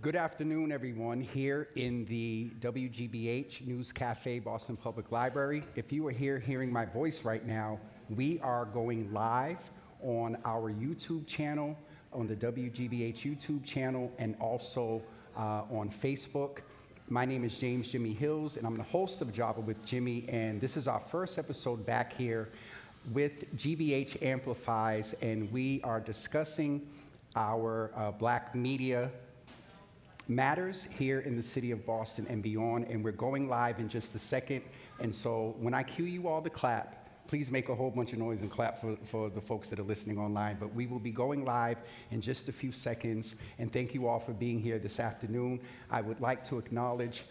Good afternoon, everyone, here in the WGBH News Cafe, Boston Public Library. If you are here hearing my voice right now, we are going live on our YouTube channel, on the WGBH YouTube channel, and also on Facebook. My name is James Jimmy Hills, and I'm the host of Java with Jimmy, and this is our first episode back here with GBH Amplifies, and we are discussing our Black media matters here in the city of Boston and beyond, and we're going live in just a second. And so when I cue you all to clap, please make a whole bunch of noise and clap for the folks that are listening online. But we will be going live in just a few seconds, and thank you all for being here this afternoon. I would like to acknowledge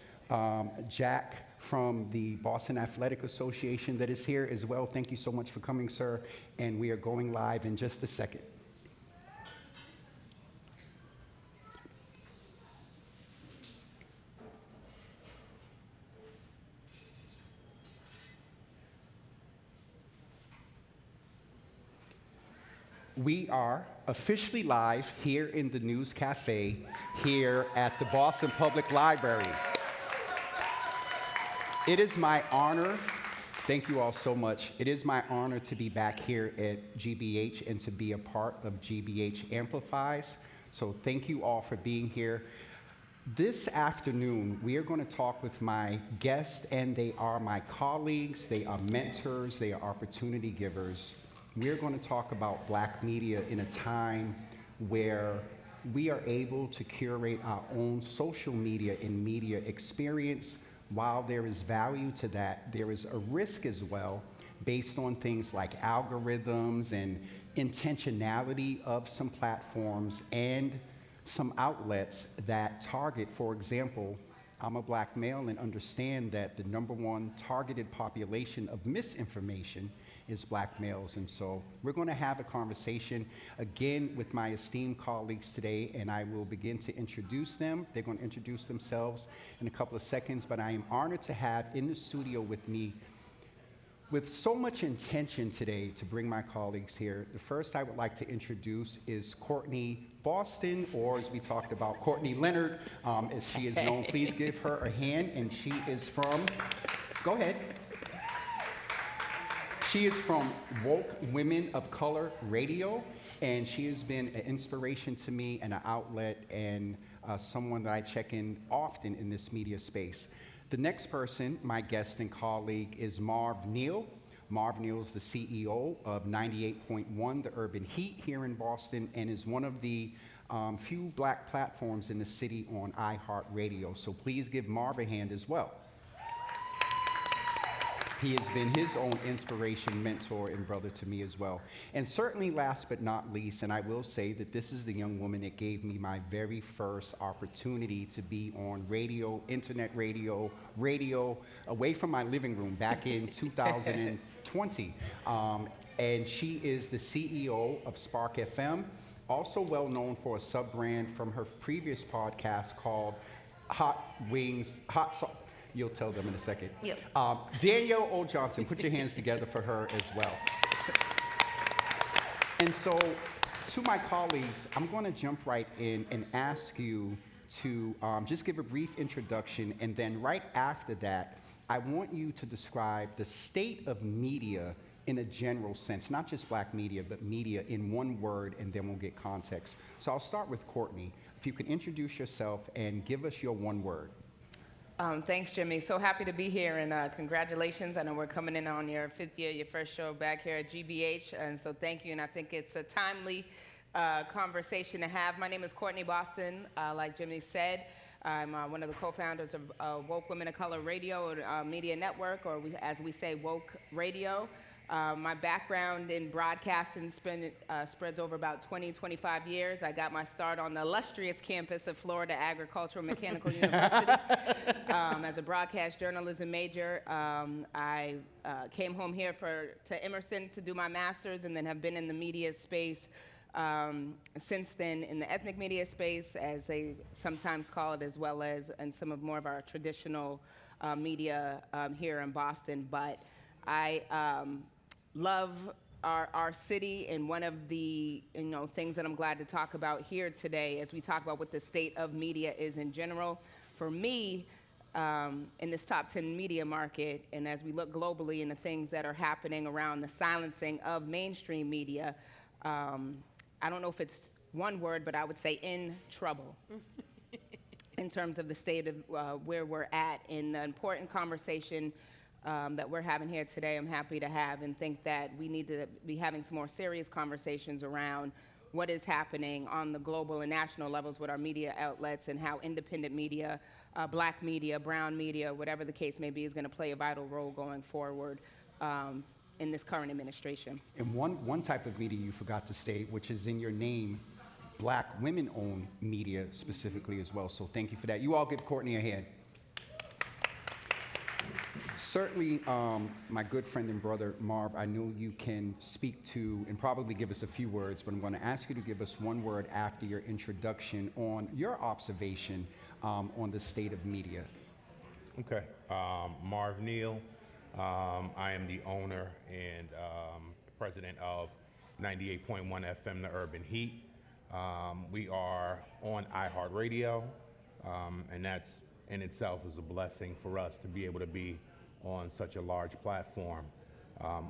Jack from the Boston Athletic Association that is here as well. Thank you so much for coming, sir, and we are going live in just a second. We are officially live here in the News Cafe here at the Boston Public Library. It is my honor, thank you all so much. It is my honor to be back here at GBH and to be a part of GBH Amplifies. So thank you all for being here. This afternoon, we are going to talk with my guests, and they are my colleagues, they are mentors, they are opportunity givers. We're going to talk about Black media in a time where we are able to curate our own social media and media experience. While there is value to that, there is a risk as well based on things like algorithms and intentionality of some platforms and some outlets that target, for example, I'm a Black male and understand that the #1 targeted population of misinformation is Black males. And so we're going to have a conversation again with my esteemed colleagues today, and I will begin to introduce them. They're going to introduce themselves in a couple of seconds, but I am honored to have in the studio with me with so much intention today to bring my colleagues here. The first I would like to introduce is Courtney Boston, or as we talked about, Courtney Leonard, as she is known. Please give her a hand, and she is from, go ahead. She is from Woke Women of Color Radio, and she has been an inspiration to me and an outlet and someone that I check in often in this media space. The next person, my guest and colleague, is Marv Neal. Marv Neal is the CEO of 98.1 The Urban Heat here in Boston and is one of the few Black platforms in the city on iHeartRadio. So please give Marv a hand as well. He has been his own inspiration, mentor, and brother to me as well. And certainly last but not least, and I will say that this is the young woman that gave me my very first opportunity to be on radio, internet radio, away from my living room back in 2020. And she is the CEO of Spark FM, also well known for a sub-brand from her previous podcast called You'll tell them in a second. Yep. Danielle O. Johnson, put your hands together for her as well. And so, to my colleagues, I'm going to jump right in and ask you to just give a brief introduction, and then right after that, I want you to describe the state of media in a general sense, not just Black media, but media in one word, and then we'll get context. So I'll start with Courtney. If you could introduce yourself and give us your one word. Thanks, Jimmy. So happy to be here, and congratulations. I know we're coming in on your 5th year, your first show back here at GBH, and so thank you, and I think it's a timely conversation to have. My name is Courtney Boston, like Jimmy said. I'm one of the co-founders of Woke Women of Color Radio Media Network, or as we say, Woke Radio. My background in broadcasting spreads over about 25 years. I got my start on the illustrious campus of Florida Agricultural Mechanical University as a broadcast journalism major. I came home here to Emerson to do my master's, and then have been in the media space since then, in the ethnic media space, as they sometimes call it, as well as in some of more of our traditional media here in Boston. But I love our city, and one of the things that I'm glad to talk about here today as we talk about what the state of media is in general. For me, in this top 10 media market, and as we look globally in the things that are happening around the silencing of mainstream media, I don't know if it's one word, but I would say in trouble. In terms of the state of where we're at, in the important conversation that we're having here today, I'm happy to have and think that we need to be having some more serious conversations around what is happening on the global and national levels with our media outlets, and how independent media, black media, brown media, whatever the case may be, is going to play a vital role going forward in this current administration. And one type of media you forgot to state, which is in your name, Black women-owned media specifically as well. So thank you for that. You all give Courtney a hand. Certainly, my good friend and brother, Marv, I know you can speak to and probably give us a few words, but I'm going to ask you to give us one word after your introduction on your observation on the state of media. Okay. Marv Neal. I am the owner and president of 98.1 FM, The Urban Heat. We are on iHeartRadio, and that's in itself is a blessing for us to be able to be on such a large platform.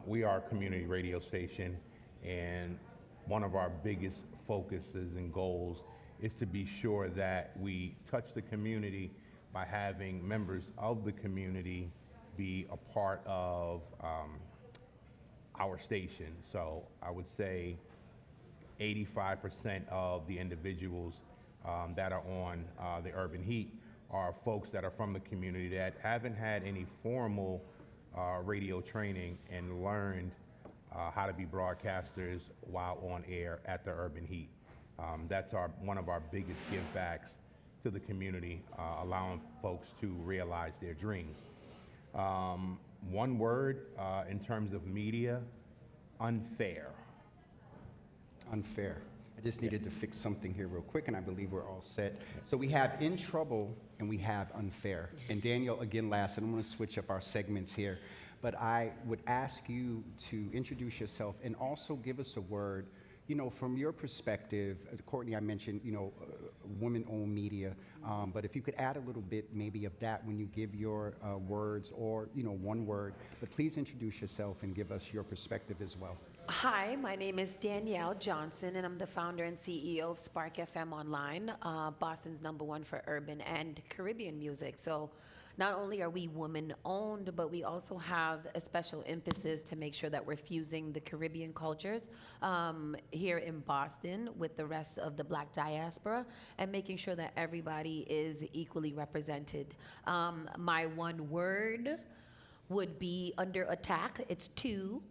We are a community radio station, and one of our biggest focuses and goals is to be sure that we touch the community by having members of the community be a part of our station. So I would say 85% of the individuals that are on the Urban Heat are folks that are from the community that haven't had any formal radio training and learned how to be broadcasters while on air at the Urban Heat. That's one of our biggest givebacks to the community, allowing folks to realize their dreams. One word in terms of media, unfair. Unfair. I just needed to fix something here real quick, and I believe we're all set. So we have in trouble and we have unfair. And Danielle, again, last, and I'm going to switch up our segments here, but I would ask you to introduce yourself and also give us a word, from your perspective. Courtney, I mentioned, women-owned media, but if you could add a little bit maybe of that when you give your words, or, one word, but please introduce yourself and give us your perspective as well. Hi, my name is Danielle Johnson, and I'm the founder and CEO of Spark FM Online, Boston's #1 for urban and Caribbean music. So not only are we women-owned, but we also have a special emphasis to make sure that we're fusing the Caribbean cultures here in Boston with the rest of the Black diaspora, and making sure that everybody is equally represented. My one word would be under attack. It's two.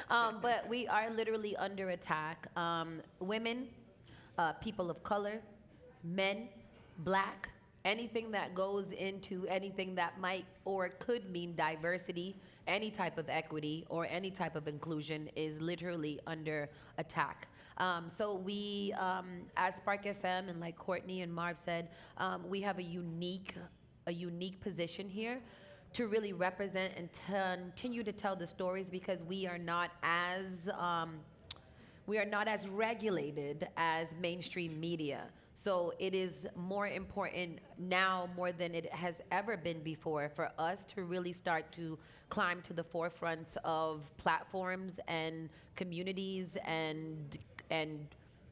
But we are literally under attack. Women, people of color, men, Black, anything that goes into anything that might or could mean diversity, any type of equity or any type of inclusion is literally under attack. So we, as Spark FM, and like Courtney and Marv said, we have a unique position here to really represent and continue to tell the stories, because we are not as regulated as mainstream media. So it is more important now, more than it has ever been before, for us to really start to climb to the forefronts of platforms and communities and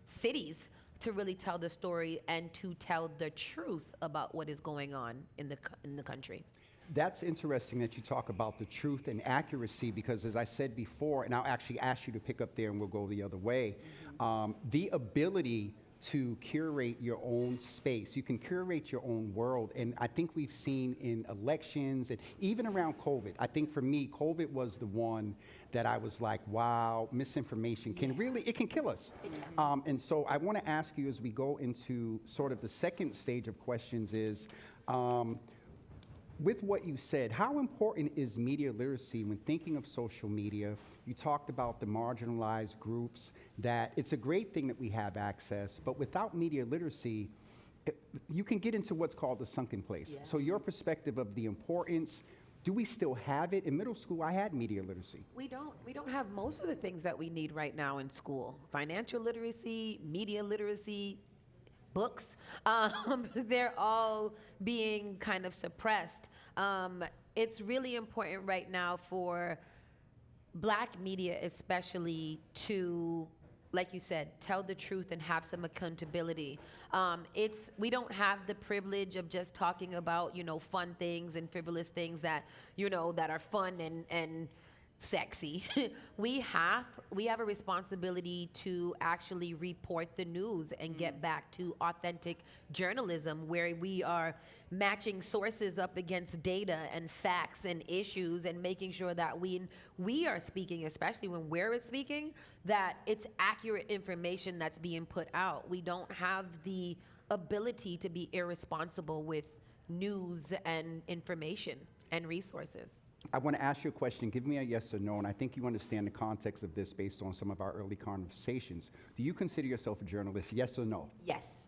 cities to really tell the story and to tell the truth about what is going on in the country. That's interesting that you talk about the truth and accuracy, because as I said before, and I'll actually ask you to pick up there and we'll go the other way, the ability to curate your own space. You can curate your own world. And I think we've seen in elections and even around COVID, I think for me, COVID was the one that I was like, wow, misinformation it can kill us. And so I want to ask you, as we go into sort of the second stage of questions, is, with what you said, how important is media literacy when thinking of social media? You talked about the marginalized groups, that it's a great thing that we have access, but without media literacy, you can get into what's called the sunken place. Yeah. So your perspective of the importance Do we still have it? In middle school, I had media literacy. We don't have most of the things that we need right now in school. Financial literacy, media literacy, books. They're all being kind of suppressed. It's really important right now for Black media especially to, like you said, tell the truth and have some accountability. We don't have the privilege of just talking about, fun things and frivolous things that, that are fun and sexy. we have a responsibility to actually report the news and get back to authentic journalism where we are matching sources up against data and facts and issues and making sure that we are speaking, especially when we're speaking, that it's accurate information that's being put out. We don't have the ability to be irresponsible with news and information and resources. I want to ask you a question. Give me a yes or no, and I think you understand the context of this based on some of our early conversations. Do you consider yourself a journalist, yes or no? Yes.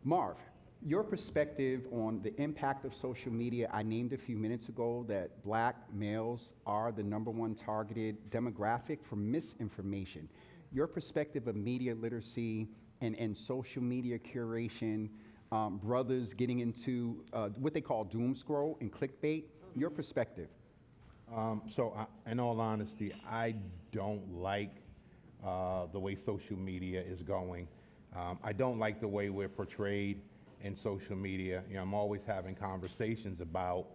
Marv, your perspective on the impact of social media. I named a few minutes ago that Black males are the #1 targeted demographic for misinformation. Your perspective of media literacy and social media curation, brothers getting into what they call doom scroll and clickbait, your perspective. In all honesty, I don't like the way social media is going. I don't like the way we're portrayed in social media. I'm always having conversations about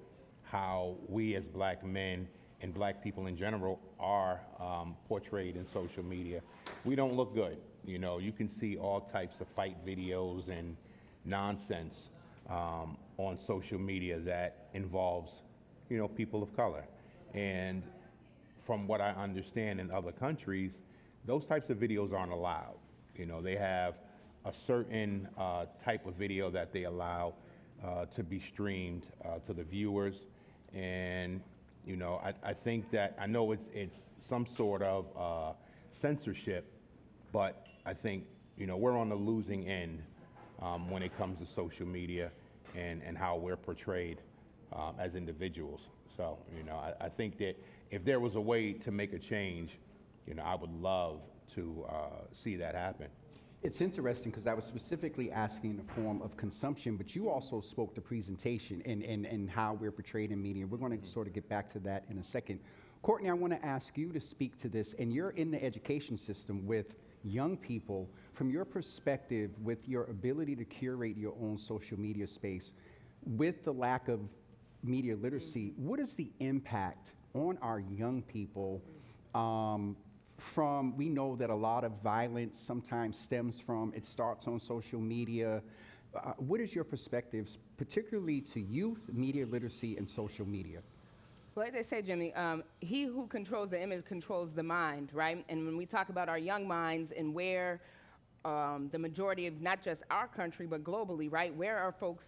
how we as Black men and Black people in general are portrayed in social media. We don't look good. You can see all types of fight videos and nonsense on social media that involves, people of color. And from what I understand in other countries, those types of videos aren't allowed. They have a certain type of video that they allow to be streamed to the viewers. And, I think that, I know it's some sort of censorship, but I think, we're on the losing end when it comes to social media and how we're portrayed as individuals. So, I think that if there was a way to make a change, I would love to see that happen. It's interesting because I was specifically asking in the form of consumption, but you also spoke to presentation and how we're portrayed in media. We're going to sort of get back to that in a second. Courtney, I want to ask you to speak to this, and you're in the education system with young people. From your perspective, with your ability to curate your own social media space, with the lack of media literacy, what is the impact on our young people we know that a lot of violence sometimes stems from, it starts on social media. What is your perspectives, particularly to youth, media literacy, and social media? Well, like they say, Jimmy, he who controls the image controls the mind, right? And when we talk about our young minds and where the majority of not just our country, but globally, right? Where are folks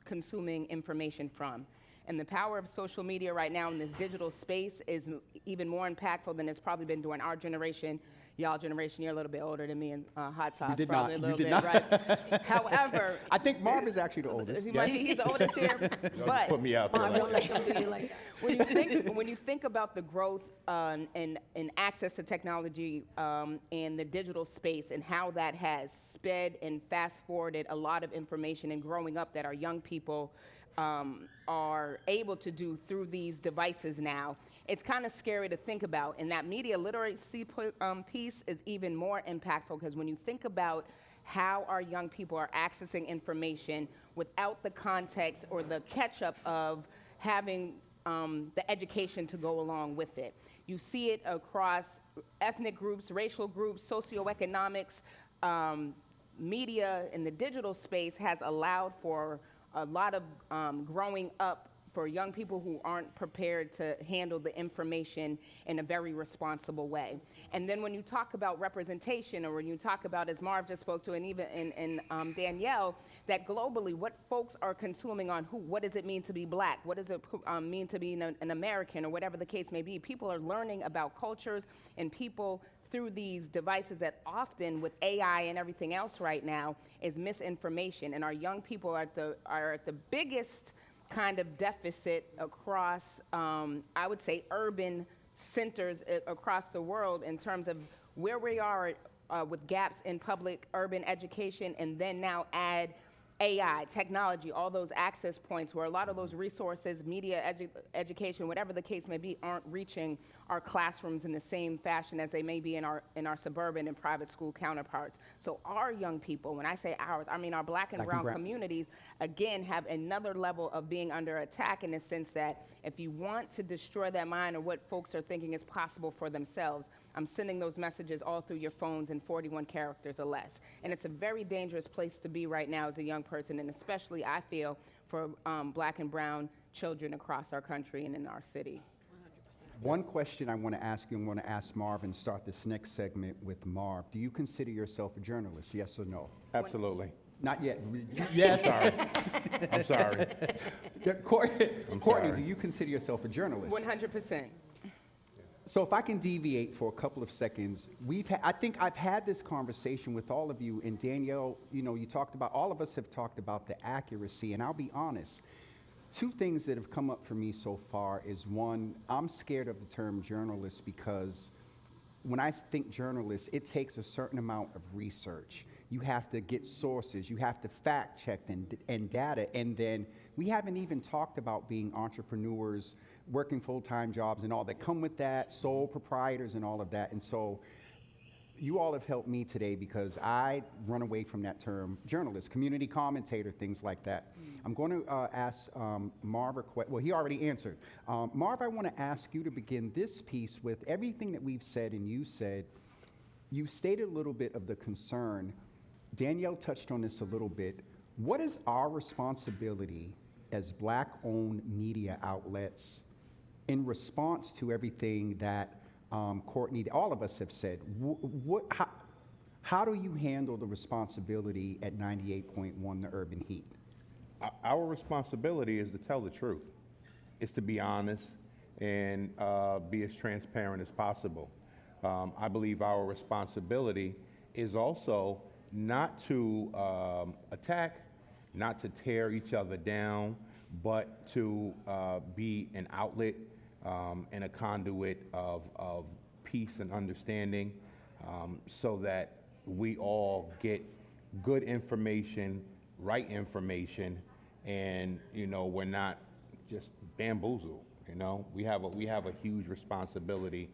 consuming information from? And the power of social media right now in this digital space is even more impactful than it's probably been during our generation. Y'all generation, you're a little bit older than me, and Hot Sauce did probably not. a You little did bit, not. right? However, I think Marv is actually the oldest. Yes. he's the oldest here, but Put me out there. I don't like something like that. when you think about the growth and access to technology and the digital space and how that has sped and fast forwarded a lot of information and growing up that our young people are able to do through these devices now, it's kind of scary to think about. And that media literacy piece is even more impactful because when you think about how our young people are accessing information without the context or the catch-up of having the education to go along with it. You see it across ethnic groups, racial groups, socioeconomics. Media in the digital space has allowed for a lot of growing up for young people who aren't prepared to handle the information in a very responsible way. And then when you talk about representation, or when you talk about, as Marv just spoke to, and even in Danielle, that globally, what folks are consuming on who, what does it mean to be Black? What does it mean to be an American, or whatever the case may be? People are learning about cultures and people through these devices that often with AI and everything else right now is misinformation. And our young people are at the biggest kind of deficit across, I would say, urban centers across the world in terms of where we are with gaps in public urban education, and then now add AI, technology, all those access points where a lot of those resources, media, education, whatever the case may be, aren't reaching our classrooms in the same fashion as they may be in our suburban and private school counterparts. So our young people, when I say ours, I mean our black and brown communities, again, have another level of being under attack in the sense that if you want to destroy that mind or what folks are thinking is possible for themselves, I'm sending those messages all through your phones in 41 characters or less. And it's a very dangerous place to be right now as a young person, and especially, I feel, for black and brown children across our country and in our city. 100%. One question I want to ask you, and want to ask Marv and start this next segment with Marv. Do you consider yourself a journalist, yes or no? Absolutely. Not yet. Yes. Sorry. I'm sorry. Courtney, sorry. do you consider yourself a journalist? 100%. So if I can deviate for a couple of seconds, I think I've had this conversation with all of you, and Danielle, you talked about, all of us have talked about the accuracy, and I'll be honest, two things that have come up for me so far is, one, I'm scared of the term journalist because when I think journalist, it takes a certain amount of research. You have to get sources, you have to fact check and data, and then we haven't even talked about being entrepreneurs, working full-time jobs and all that come with that, sole proprietors and all of that. And so you all have helped me today because I run away from that term journalist, community commentator, things like that. I'm going to ask Marv a question. Well, he already answered. Marv, I want to ask you to begin this piece with everything that we've said and you said. You stated a little bit of the concern. Danielle touched on this a little bit. What is our responsibility as Black-owned media outlets in response to everything that Courtney, all of us have said? How do you handle the responsibility at 98.1 The Urban Heat? Our responsibility is to tell the truth. It's to be honest and be as transparent as possible. I believe our responsibility is also not to attack, not to tear each other down, but to be an outlet and a conduit of peace and understanding so that we all get good information, right information, and we're not just bamboozled. We have a huge responsibility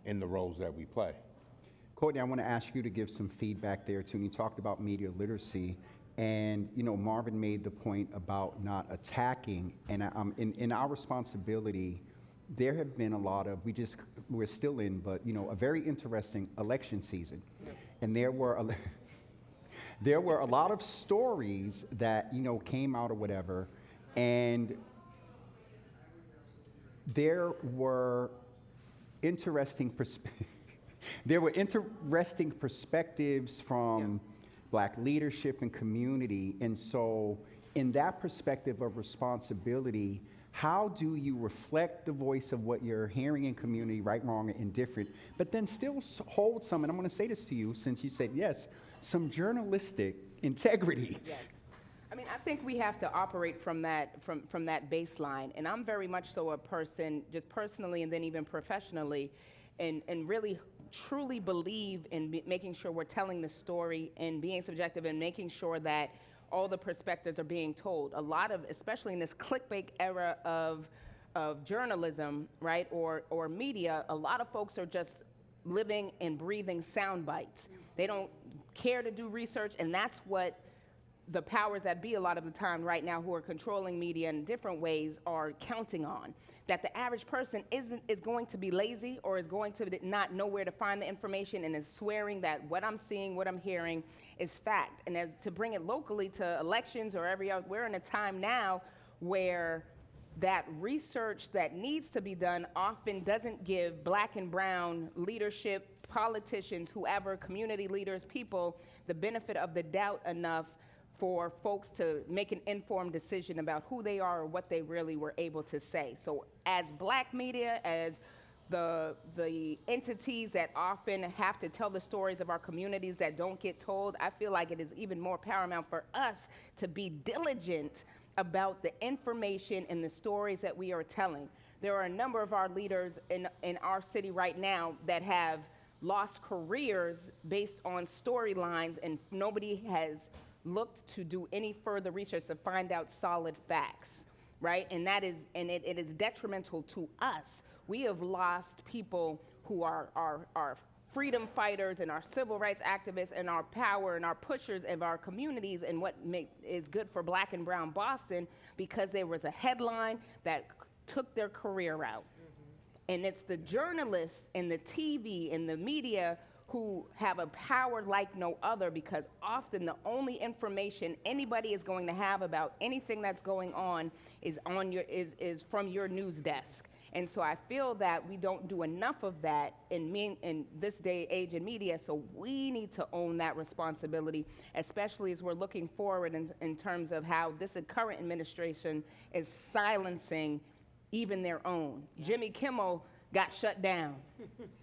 in the roles that we play. Courtney, I want to ask you to give some feedback there too. You talked about media literacy, and Marvin made the point about not attacking, and in our responsibility, there have been a lot of, we're still in, but a very interesting election season, and there were a lot of stories that came out or whatever, and there were interesting perspectives from Black leadership and community. And so in that perspective of responsibility, how do you reflect the voice of what you're hearing in community, right, wrong, and indifferent, but then still hold some, and I'm going to say this to you since you said yes, some journalistic integrity? Yes. I mean, I think we have to operate from that baseline, and I'm very much so a person, just personally and then even professionally, and really truly believe in making sure we're telling the story and being subjective and making sure that all the perspectives are being told. A lot of, especially in this clickbait era of journalism, right, or media, a lot of folks are just living and breathing sound bites. They don't care to do research, and that's what the powers that be a lot of the time right now who are controlling media in different ways are counting on. That the average person is going to be lazy or is going to not know where to find the information and is swearing that what I'm seeing, what I'm hearing is fact. And to bring it locally to elections or every other, we're in a time now where that research that needs to be done often doesn't give Black and brown leadership, politicians, whoever, community leaders, people, the benefit of the doubt enough for folks to make an informed decision about who they are or what they really were able to say. So as Black media, as the entities that often have to tell the stories of our communities that don't get told, I feel like it is even more paramount for us to be diligent about the information and the stories that we are telling. There are a number of our leaders in our city right now that have lost careers based on storylines, and nobody has looked to do any further research to find out solid facts, right? And it is detrimental to us. We have lost people who are freedom fighters and our civil rights activists and our power and our pushers of our communities and what is good for Black and brown Boston, because there was a headline that took their career out. And it's the journalists and the TV and the media who have a power like no other, because often the only information anybody is going to have about anything that's going on is from your news desk. And so I feel that we don't do enough of that in this day age in media, so we need to own that responsibility, especially as we're looking forward in terms of how this current administration is silencing even their own. Jimmy Kimmel got shut down,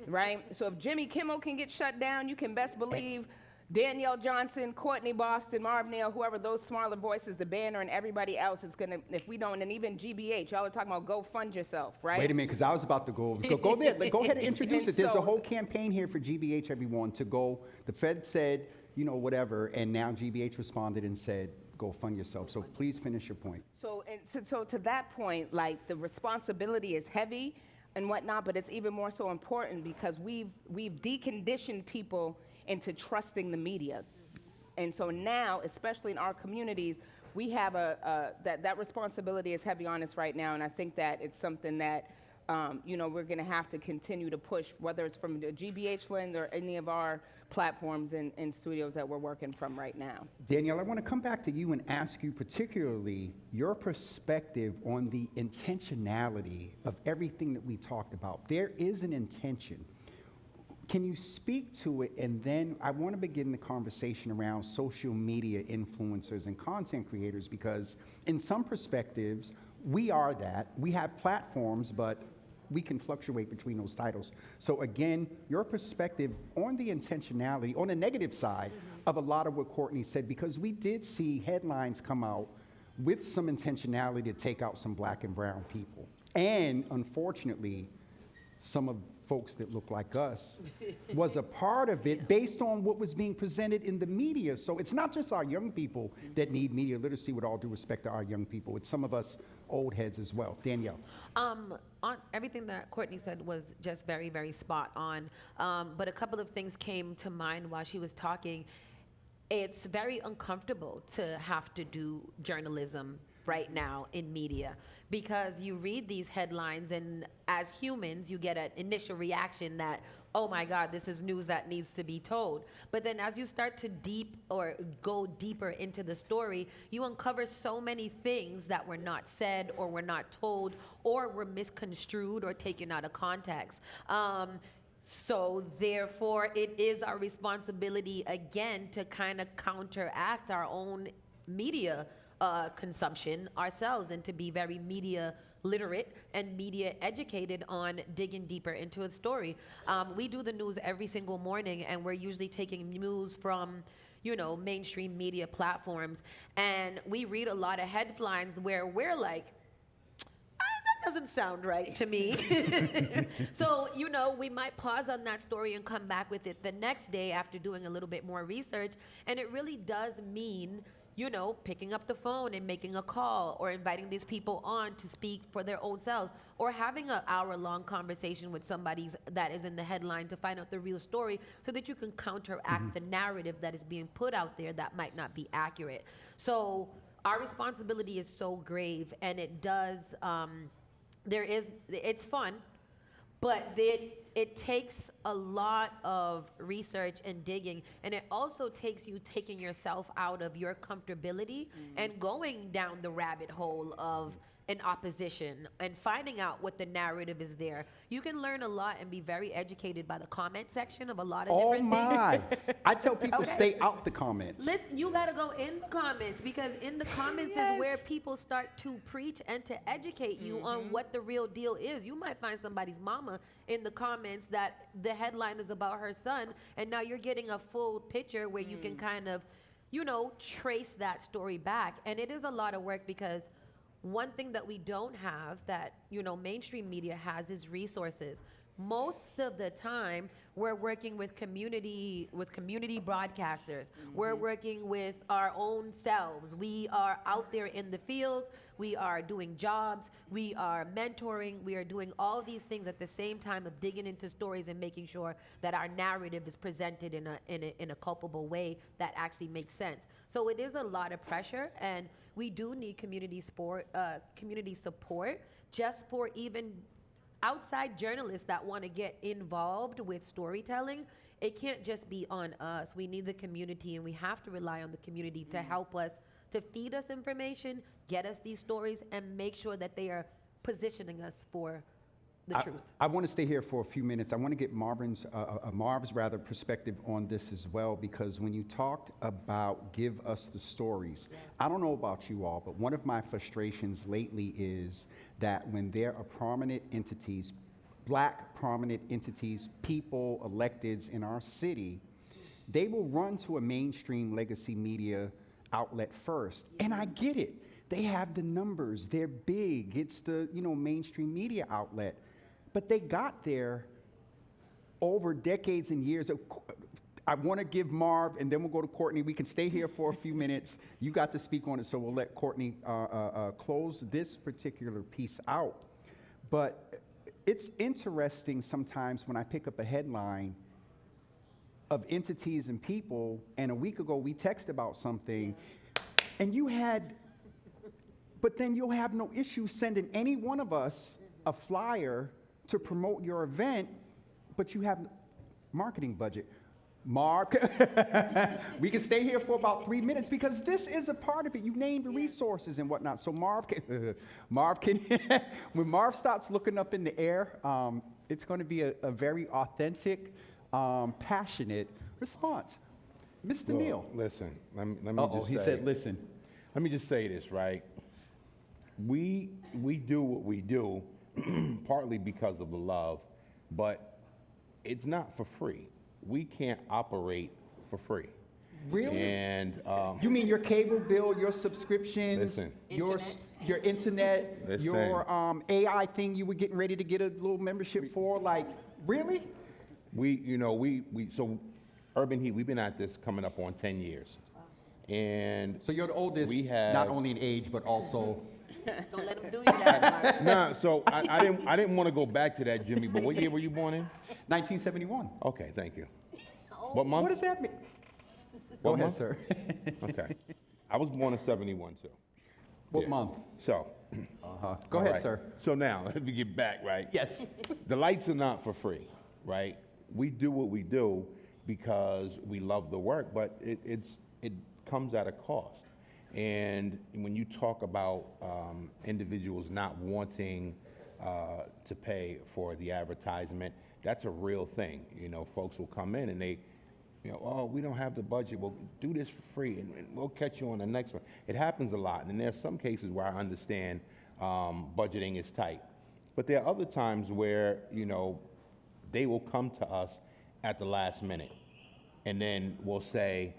right? So if Jimmy Kimmel can get shut down, you can best believe Danielle Johnson, Courtney Boston, Marv Neal, whoever, those smaller voices, the banner and everybody else is gonna, if we don't, and even GBH, y'all are talking about go fund yourself, right? Wait a minute, because I was about to go there. Go ahead and introduce And it. There's a so- whole campaign here for GBH, everyone, to go. The Fed said, you know, whatever, and now GBH responded and said, go fund yourself. So please finish your point. So to that point, like, the responsibility is heavy and whatnot, but it's even more so important because we've deconditioned people into trusting the media. And so now, especially in our communities, we have that responsibility is heavy on us right now, and I think that it's something that we're going to have to continue to push, whether it's from the GBH lens or any of our platforms and studios that we're working from right now. Danielle, I want to come back to you and ask you particularly your perspective on the intentionality of everything that we talked about. There is an intention. Can you speak to it? And then I want to begin the conversation around social media influencers and content creators, because in some perspectives, we are that. We have platforms, but we can fluctuate between those titles. So again, your perspective on the intentionality, on the negative side of a lot of what Courtney said, because we did see headlines come out with some intentionality to take out some Black and brown people. And unfortunately, some of folks that look like us was a part of it based on what was being presented in the media. So it's not just our young people that need media literacy, with all due respect to our young people. It's some of us old heads as well. Danielle. On everything that Courtney said was just very, very spot on. But a couple of things came to mind while she was talking. It's very uncomfortable to have to do journalism right now in media, because you read these headlines and as humans you get an initial reaction that, oh my God, this is news that needs to be told. But then as you start to go deeper into the story, you uncover so many things that were not said or were not told or were misconstrued or taken out of context. So therefore, it is our responsibility again to kind of counteract our own media consumption ourselves, and to be very media literate and media educated on digging deeper into a story. We do the news every single morning, and we're usually taking news from mainstream media platforms, and we read a lot of headlines where we're like, that doesn't sound right to me. So, we might pause on that story and come back with it the next day after doing a little bit more research, and it really does mean picking up the phone and making a call, or inviting these people on to speak for their own selves, or having an hour-long conversation with somebody that is in the headline to find out the real story, so that you can counteract the narrative that is being put out there that might not be accurate. So our responsibility is so grave, and it does, it's fun, but it takes a lot of research and digging, and it also takes you taking yourself out of your comfortability and going down the rabbit hole of an opposition and finding out what the narrative is there. You can learn a lot and be very educated by the comment section of a lot of different my. things. I tell people Okay. stay out the comments. Listen, you gotta go in the comments, because in the comments is where people start to preach and to educate you on what the real deal is. You might find somebody's mama in the comments that the headline is about her son, and now you're getting a full picture where you can kind of, trace that story back. And it is a lot of work, because one thing that we don't have that, mainstream media has is resources. Most of the time, we're working with community broadcasters. We're working with our own selves. We are out there in the fields. We are doing jobs. We are mentoring. We are doing all these things at the same time of digging into stories and making sure that our narrative is presented in a culpable way that actually makes sense. So it is a lot of pressure, and we do need community support just for even outside journalists that want to get involved with storytelling. It can't just be on us. We need the community, and we have to rely on the community to help us, to feed us information, get us these stories, and make sure that they are positioning us for the truth. I want to stay here for a few minutes. I want to get Marv's perspective on this as well, because when you talked about give us the stories, I don't know about you all, but one of my frustrations lately is that when there are prominent entities, black prominent entities, people, electeds in our city, they will run to a mainstream legacy media outlet first. And I get it. They have the numbers. They're big. It's the, mainstream media outlet. But they got there over decades and years. I want to give Marv, and then we'll go to Courtney. We can stay here for a few minutes. You got to speak on it, so we'll let Courtney close this particular piece out. But it's interesting sometimes when I pick up a headline of entities and people, and a week ago we texted about something, and but then you'll have no issue sending any one of us a flyer to promote your event, but you have marketing budget. Marv, we can stay here for about 3 minutes, because this is a part of it. You named the resources and whatnot. So Marv can when Marv starts looking up in the air, it's going to be a very authentic, passionate response. Mr. Neal. Listen, let me just he say, said listen. Let me just say this, right? We do what we do partly because of the love, but it's not for free. We can't operate for free. Really? And You mean your cable bill, your subscriptions, Listen. your internet, Listen. your AI thing you were getting ready to get a little membership for? Like, really? So Urban Heat, we've been at this coming up on 10 years. And So you're the oldest, we have, not only in age, but also. Don't let them do you that. Nah, so I didn't want to go back to that, Jimmy, but what year were you born in? 1971. Okay, thank you. What month? What does that mean? What Go ahead, month? sir. Okay. I was born in 71 too. What Yeah. month? So. Go all ahead, right. sir. So now, let me get back, right? Yes. The lights are not for free, right? We do what we do because we love the work, but it comes at a cost. And when you talk about individuals not wanting to pay for the advertisement, that's a real thing. Folks will come in and they, oh, we don't have the budget. Well, do this for free, and we'll catch you on the next one. It happens a lot, and there's some cases where I understand budgeting is tight. But there are other times where, they will come to us at the last minute, and then we'll say,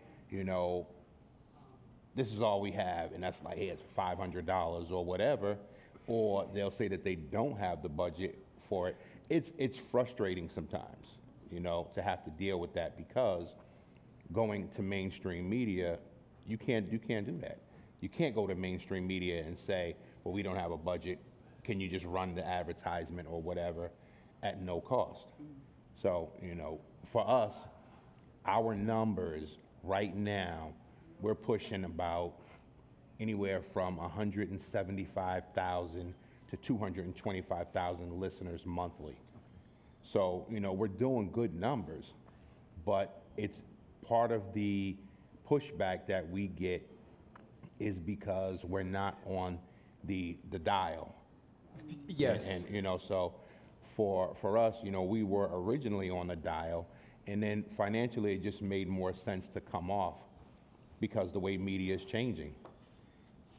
this is all we have, and that's like, hey, it's $500 or whatever, or they'll say that they don't have the budget for it. It's frustrating sometimes, to have to deal with that, because going to mainstream media, you can't do that. You can't go to mainstream media and say, well, we don't have a budget. Can you just run the advertisement or whatever at no cost? So, for us, our numbers right now, we're pushing about anywhere from 175,000 to 225,000 listeners monthly. So, we're doing good numbers, but it's part of the pushback that we get is because we're not on the dial. Yes. And so for us, we were originally on the dial, and then financially it just made more sense to come off because the way media is changing.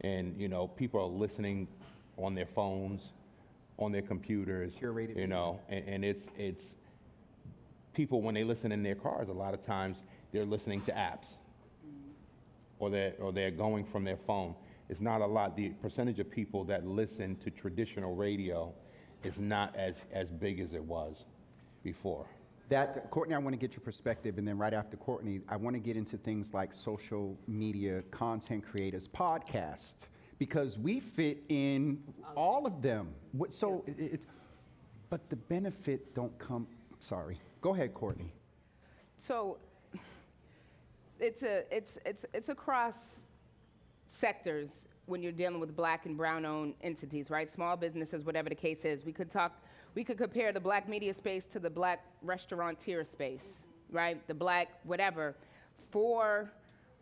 And, people are listening on their phones, on their computers, Curated and it's people, when they listen in their cars, a lot of times they're listening to apps or they're going from their phone. It's not a lot. The percentage of people that listen to traditional radio is not as big as it was before. Courtney, I want to get your perspective, and then right after Courtney, I want to get into things like social media, content creators, podcasts, because we fit in all of them. But the benefit don't come, sorry. Go ahead, Courtney. So it's across sectors when you're dealing with black and brown owned entities, right? Small businesses, whatever the case is. We could compare the black media space to the black restaurateur space, right? The black whatever. For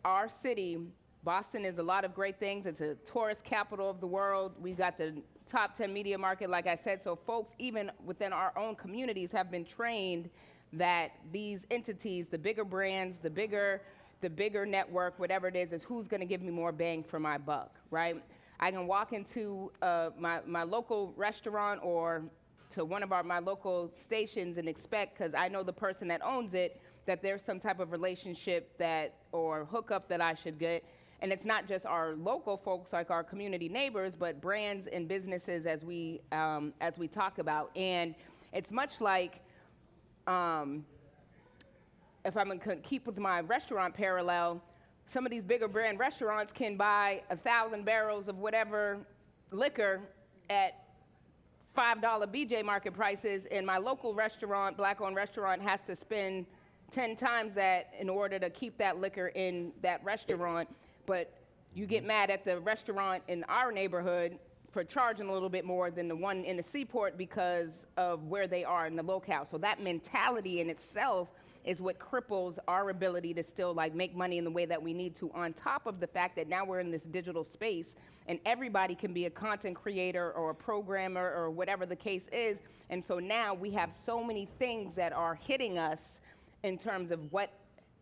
our city, Boston is a lot of great things. It's a tourist capital of the world. We got the top 10 media market, like I said. So folks, even within our own communities, have been trained that these entities, the bigger brands, the bigger network, whatever it is who's going to give me more bang for my buck, right? I can walk into my local restaurant or to one of my local stations and expect, because I know the person that owns it, that there's some type of relationship or hookup that I should get. And it's not just our local folks, like our community neighbors, but brands and businesses as we talk about. And it's much like, if I'm going to keep with my restaurant parallel, some of these bigger brand restaurants can buy 1,000 barrels of whatever liquor at $5 BJ market prices, and my local restaurant, black-owned restaurant, has to spend 10 times that in order to keep that liquor in that restaurant. But you get mad at the restaurant in our neighborhood for charging a little bit more than the one in the Seaport because of where they are in the locale. So that mentality in itself is what cripples our ability to still make money in the way that we need to, on top of the fact that now we're in this digital space and everybody can be a content creator or a programmer or whatever the case is. And so now we have so many things that are hitting us in terms of what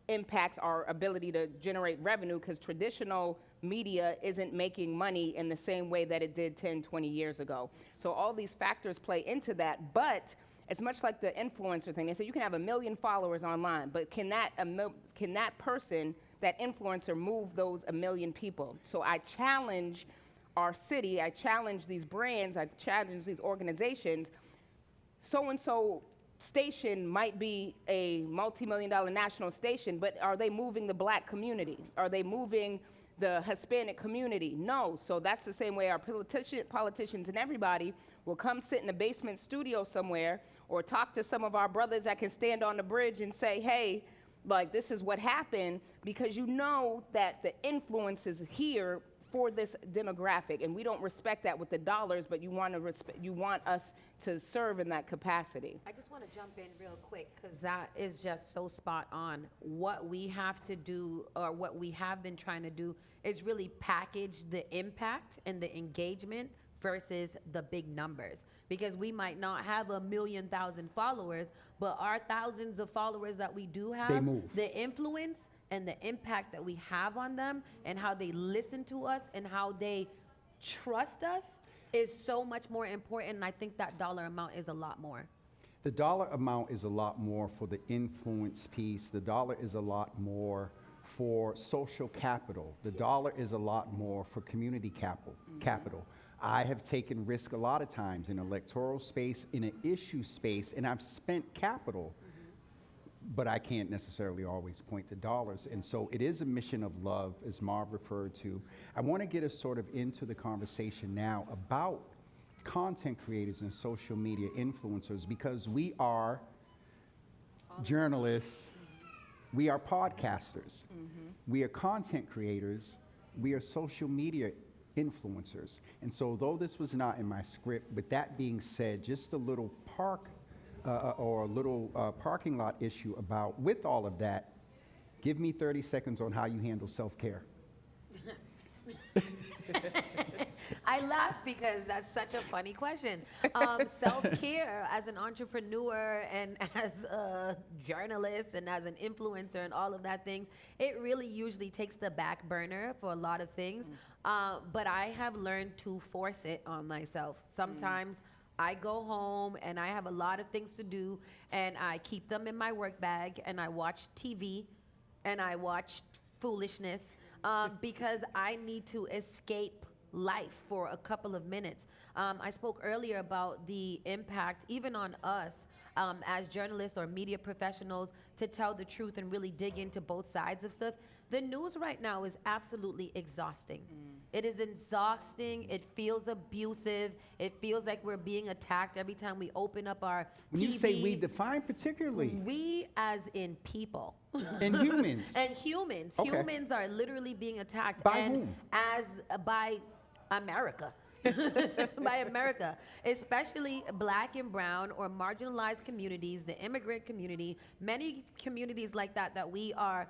impacts our ability to generate revenue, because traditional media isn't making money in the same way that it did 10, 20 years ago. So all these factors play into that, but it's much like the influencer thing. They say you can have 1 million followers online, but can that person, that influencer, move those 1 million people? So I challenge our city, I challenge these brands, I challenge these organizations. So-and-so station might be a multi-million-dollar national station, but are they moving the black community? Are they moving the Hispanic community? No. So that's the same way our politicians and everybody will come sit in a basement studio somewhere or talk to some of our brothers that can stand on the bridge and say, hey, this is what happened, because you know that the influence is here for this demographic, and we don't respect that with the dollars, but you want us to serve in that capacity. I just want to jump in real quick, because that is just so spot on. What we have to do, or what we have been trying to do, is really package the impact and the engagement versus the big numbers. Because we might not have 1 million followers, but our thousands of followers that we do have, they move. The influence and the impact that we have on them and how they listen to us and how they trust us is so much more important. And I think that dollar amount is a lot more. The dollar amount is a lot more for the influence piece. The dollar is a lot more for social capital. The dollar is a lot more for community capital. I have taken risk a lot of times in electoral space, in an issue space, and I've spent capital, but I can't necessarily always point to dollars. And so it is a mission of love, as Marv referred to. I want to get us sort of into the conversation now about content creators and social media influencers, because we are journalists, we are podcasters, we are content creators, we are social media influencers. And so though this was not in my script, with that being said, just a little or a little parking lot issue about, with all of that, give me 30 seconds on how you handle self-care. I laugh because that's such a funny question. Self-care as an entrepreneur and as a journalist and as an influencer and all of that things, it really usually takes the back burner for a lot of things. But I have learned to force it on myself. Sometimes I go home and I have a lot of things to do and I keep them in my work bag and I watch TV and I watch foolishness because I need to escape life for a couple of minutes. I spoke earlier about the impact, even on us as journalists or media professionals, to tell the truth and really dig into both sides of stuff. The news right now is absolutely exhausting. It is exhausting. It feels abusive. It feels like we're being attacked every time we open up our When TV. you say we, define particularly. We as in people. And humans. And humans. Okay. Humans are literally being attacked. By and whom? By America. By America, especially black and brown or marginalized communities, the immigrant community, many communities like that we are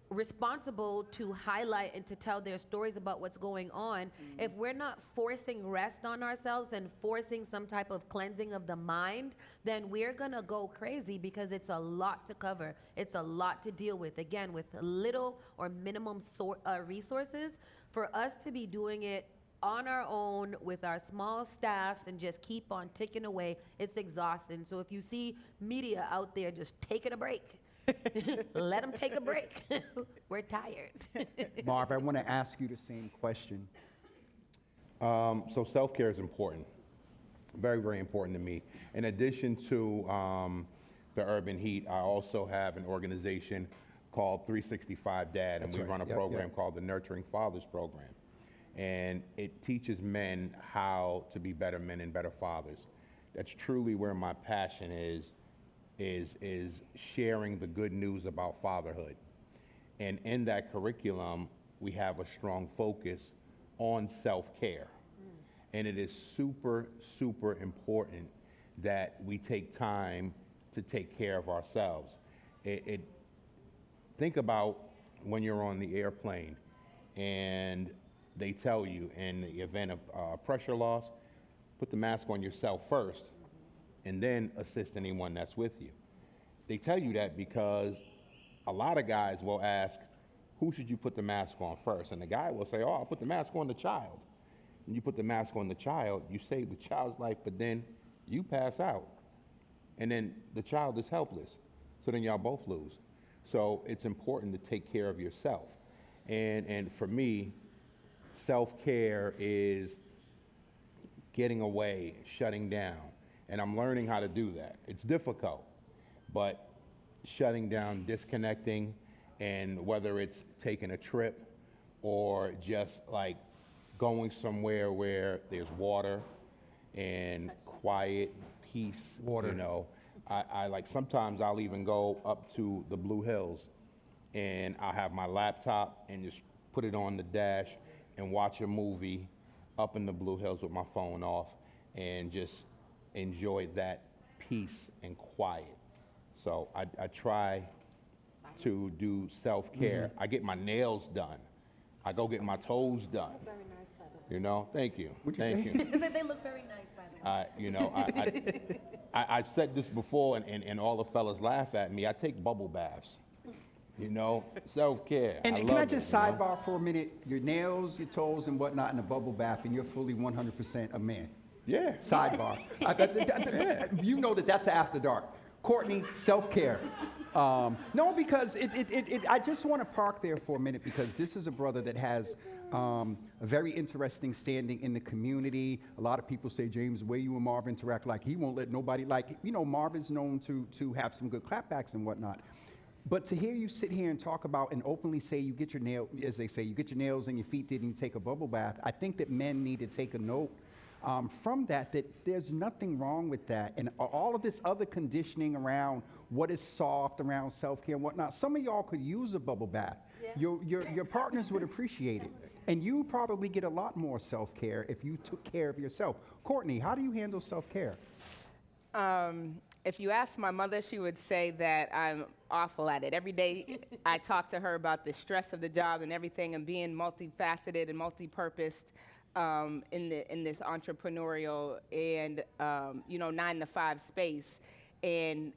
responsible to highlight and to tell their stories about what's going on. If we're not forcing rest on ourselves and forcing some type of cleansing of the mind, then we're gonna go crazy because it's a lot to cover. It's a lot to deal with, again, with little or minimum resources. For us to be doing it on our own with our small staffs and just keep on ticking away, it's exhausting. So if you see media out there just taking a break, let them take a break. We're tired. Marv, I want to ask you the same question. So self-care is important, very, very important to me. In addition to the Urban Heat, I also have an organization called 365 Dad, and That's we right. run a Yep, program yep. called the Nurturing Fathers Program. And it teaches men how to be better men and better fathers. That's truly where my passion is sharing the good news about fatherhood. And in that curriculum, we have a strong focus on self-care. And it is super, super important that we take time to take care of ourselves. Think about when you're on the airplane and they tell you in the event of pressure loss, put the mask on yourself first and then assist anyone that's with you. They tell you that because a lot of guys will ask, who should you put the mask on first? And the guy will say, oh, I'll put the mask on the child. And you put the mask on the child, you save the child's life, but then you pass out. And then the child is helpless. So then y'all both lose. So it's important to take care of yourself. And for me, self-care is getting away, shutting down. And I'm learning how to do that. It's difficult, but shutting down, disconnecting, and whether it's taking a trip or just like going somewhere where there's water and quiet, peace, Water. you know. I like, sometimes I'll even go up to the Blue Hills and I'll have my laptop and just put it on the dash and watch a movie up in the Blue Hills with my phone off and just enjoy that peace and quiet. So I try to do self-care. I get my nails done. I go get my toes done. Very nice, by the way. You know, thank you. What'd you Thank say? you. They look very nice, by the way. You know, I've said this before, and all the fellas laugh at me. I take bubble baths. You know, self-care. And can love I just it, you know? sidebar for a minute? Your nails, your toes, and whatnot in a bubble bath, and you're fully 100% a man. Yeah. Sidebar. You know that's after dark. Courtney, self-care. No, because I just want to park there for a minute because this is a brother that has a very interesting standing in the community. A lot of people say, James, the way you and Marv interact, like he won't let nobody, like, you know, Marv is known to have some good clapbacks and whatnot. But to hear you sit here and talk about and openly say you get your nail, as they say, you get your nails and your feet did and you take a bubble bath, I think that men need to take a note from that there's nothing wrong with that. And all of this other conditioning around what is soft, around self-care and whatnot, some of y'all could use a bubble bath. Yeah. Your partners would appreciate it. And you probably get a lot more self-care if you took care of yourself. Courtney, how do you handle self-care? If you ask my mother, she would say that I'm awful at it. Every day I talk to her about the stress of the job and everything and being multifaceted and multi-purposed in this entrepreneurial and 9-to-5 space. And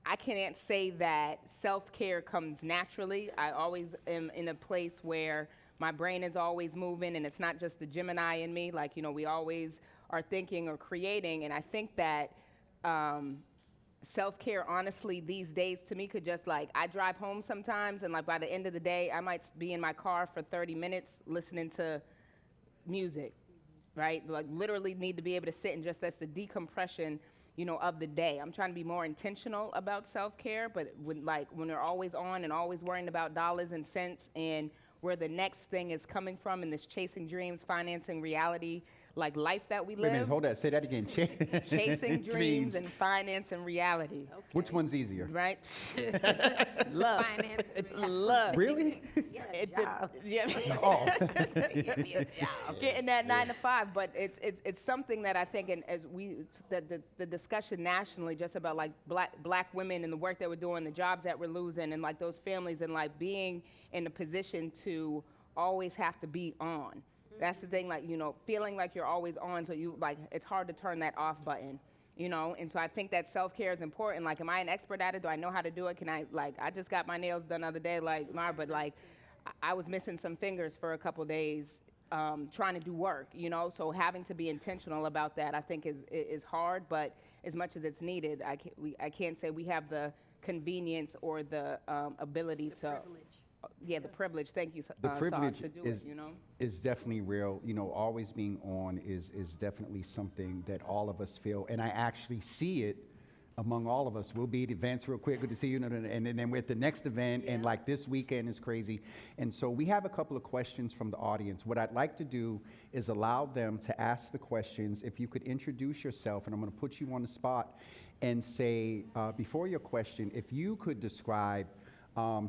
I can't say that self-care comes naturally. I always am in a place where my brain is always moving, and it's not just the Gemini in me. Like, we always are thinking or creating. And I think that self-care, honestly, these days to me could just I drive home sometimes, and by the end of the day, I might be in my car for 30 minutes listening to music, right? Literally need to be able to sit and that's the decompression of the day. I'm trying to be more intentional about self-care, but when they're always on and always worrying about dollars and cents and where the next thing is coming from in this chasing dreams, financing reality, life that we live. Wait a minute, hold that. Say that again. Chasing dreams and finance and reality. Okay. Which one's easier? Right? Love. Finance and Love. Really? Get a job. Yeah. Oh. Get me a job. Getting that 9 to 5, but it's something that I think, and as the discussion nationally, just about black women and the work that we're doing, the jobs that we're losing, and those families, and being in a position to always have to be on. That's the thing, feeling like you're always on, so you it's hard to turn that off button, And so I think that self-care is important. Am I an expert at it? Do I know how to do it? Can I I just got my nails done the other day, Marv, but I was missing some fingers for a couple days trying to do work, So having to be intentional about that, I think is hard, but as much as it's needed, I can't say we have the convenience or the ability to. Privilege. Yeah, the privilege. Thank you, The privilege Sauce, to do is, it. is definitely real. Always being on is definitely something that all of us feel, and I actually see it among all of us. We'll be at events real quick. Good to see you. And then we're at the next event, and this weekend is crazy. And so we have a couple of questions from the audience. What I'd like to do is allow them to ask the questions. If you could introduce yourself, and I'm going to put you on the spot and say, before your question, if you could describe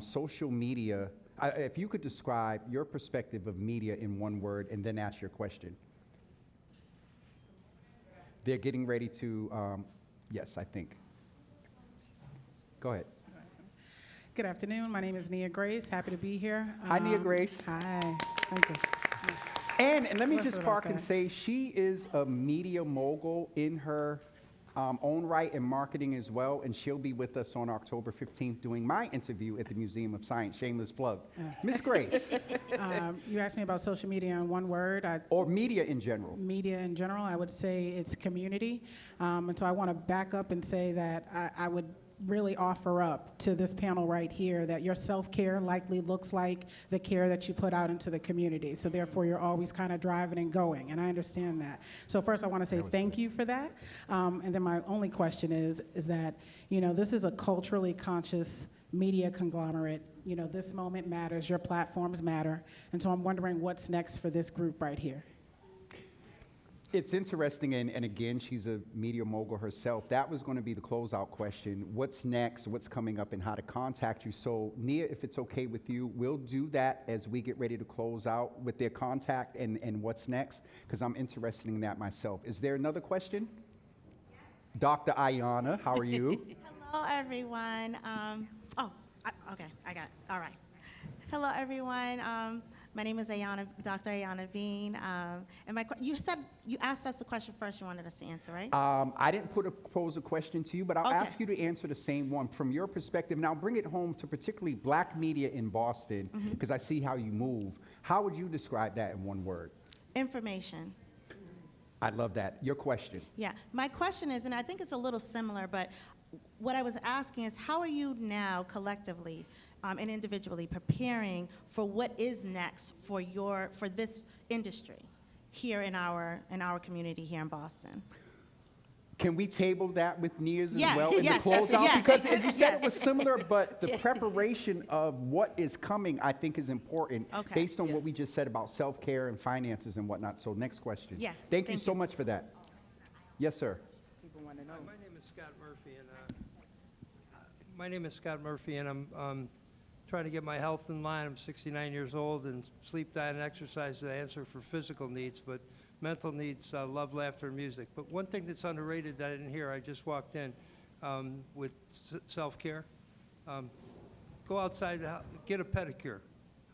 social media, if you could describe your perspective of media in one word and then ask your question. They're getting ready to, yes, I think. Go ahead. Good afternoon. My name is Nia Grace. Happy to be here. Hi, Nia Grace. Hi. Thank you. And let me What's just it park okay? and say she is a media mogul in her own right and marketing as well, and she'll be with us on October 15th doing my interview at the Museum of Science. Shameless plug. Miss Grace. You asked me about social media in one word. Or media in general. Media in general, I would say it's community. And so I want to back up and say that I would really offer up to this panel right here that your self-care likely looks like the care that you put out into the community. So therefore, you're always kind of driving and going, and I understand that. So first, I want to say thank you for that. And then my only question is that, this is a culturally conscious media conglomerate. This moment matters, your platforms matter. And so I'm wondering what's next for this group right here. It's interesting, and again, she's a media mogul herself. That was going to be the closeout question. What's next, what's coming up, and how to contact you. So, Nia, if it's okay with you, we'll do that as we get ready to close out with their contact and what's next, because I'm interested in that myself. Is there another question? Dr. Ayana, how are you? Hello, everyone. Okay, I got it. All right. Hello, everyone. My name is Dr. Ayana Bean. And you asked us the question first you wanted us to answer, right? I didn't pose a question to you, but I'll Okay. ask you to answer the same one from your perspective. Now, bring it home to particularly black media in Boston, because I see how you move. How would you describe that in one word? Information. I love that. Your question. Yeah. My question is, and I think it's a little similar, but what I was asking is, how are you now collectively and individually preparing for what is next for this industry here in our community here in Boston? Can we table that with Nia's as Yes, well in yes, the closeout? yes, Because you said yes. it was similar, but the preparation of what is coming, I think, is important Okay. based on what we just said about self-care and finances and whatnot. So next question. Yes, Thank you thank so you. much for that. Yes, sir. People want to know. My name is Scott Murphy, and I'm trying to get my health in line. I'm 69 years old, and sleep, diet, and exercise is the answer for physical needs, but mental needs, love, laughter, and music. But one thing that's underrated that I didn't hear, I just walked in, with self-care. Go outside, the get a pedicure.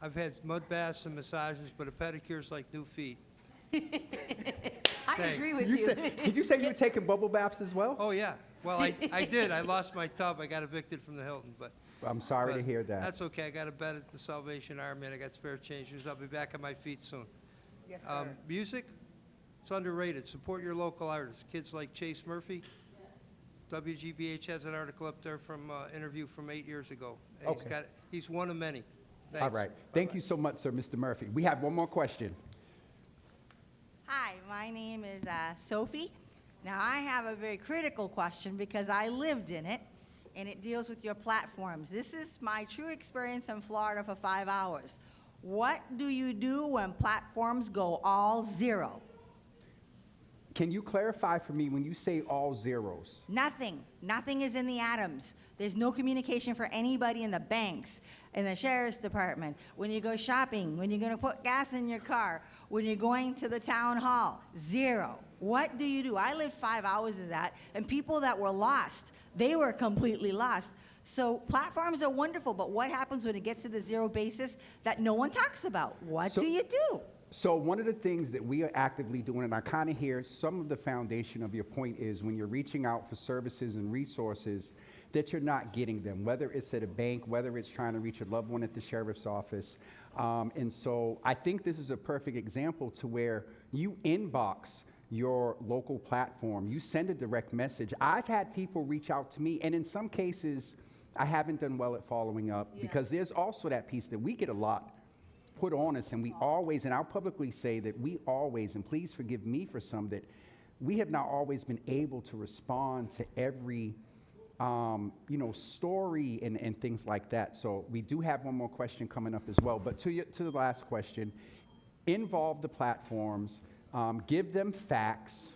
I've had mud baths and massages, but a pedicure is like new feet. I Thanks. agree with You you. said, did you say you were taking bubble baths as well? Oh, yeah. Well, I did. I lost my tub. I got evicted from the Hilton, but. I'm sorry to but hear that. That's okay. I got a bed at the Salvation Army, and I got spare change. I'll be back on my feet soon. Yes, sir. Music, it's underrated. Support your local artists. Kids like Chase Murphy. WGBH has an article up there from interview from 8 years ago. And Okay. He's one of many. All Thanks. right. Thank you so much, sir, Mr. Murphy. We have one more question. Hi, my name is Sophie. Now, I have a very critical question because I lived in it, and it deals with your platforms. This is my true experience in Florida for 5 hours. What do you do when platforms go all zero? Can you clarify for me when you say all zeros? Nothing. Nothing is in the atoms. There's no communication for anybody in the banks, in the sheriff's department, when you go shopping, when you're going to put gas in your car, when you're going to the town hall. Zero. What do you do? I lived 5 hours of that, and people that were lost, they were completely lost. So platforms are wonderful, but what happens when it gets to the zero basis that no one talks about? What So- do you do? So one of the things that we are actively doing, and I kind of hear some of the foundation of your point is when you're reaching out for services and resources that you're not getting them, whether it's at a bank, whether it's trying to reach a loved one at the sheriff's office. And so I think this is a perfect example to where you inbox your local platform, you send a direct message. I've had people reach out to me, and in some cases, I haven't done well at following up because there's also that piece that we get a lot put on us, and we always, and I'll publicly say that we always, and please forgive me for some, that we have not always been able to respond to every, story and things like that. So we do have one more question coming up as well. But to the last question, involve the platforms, give them facts.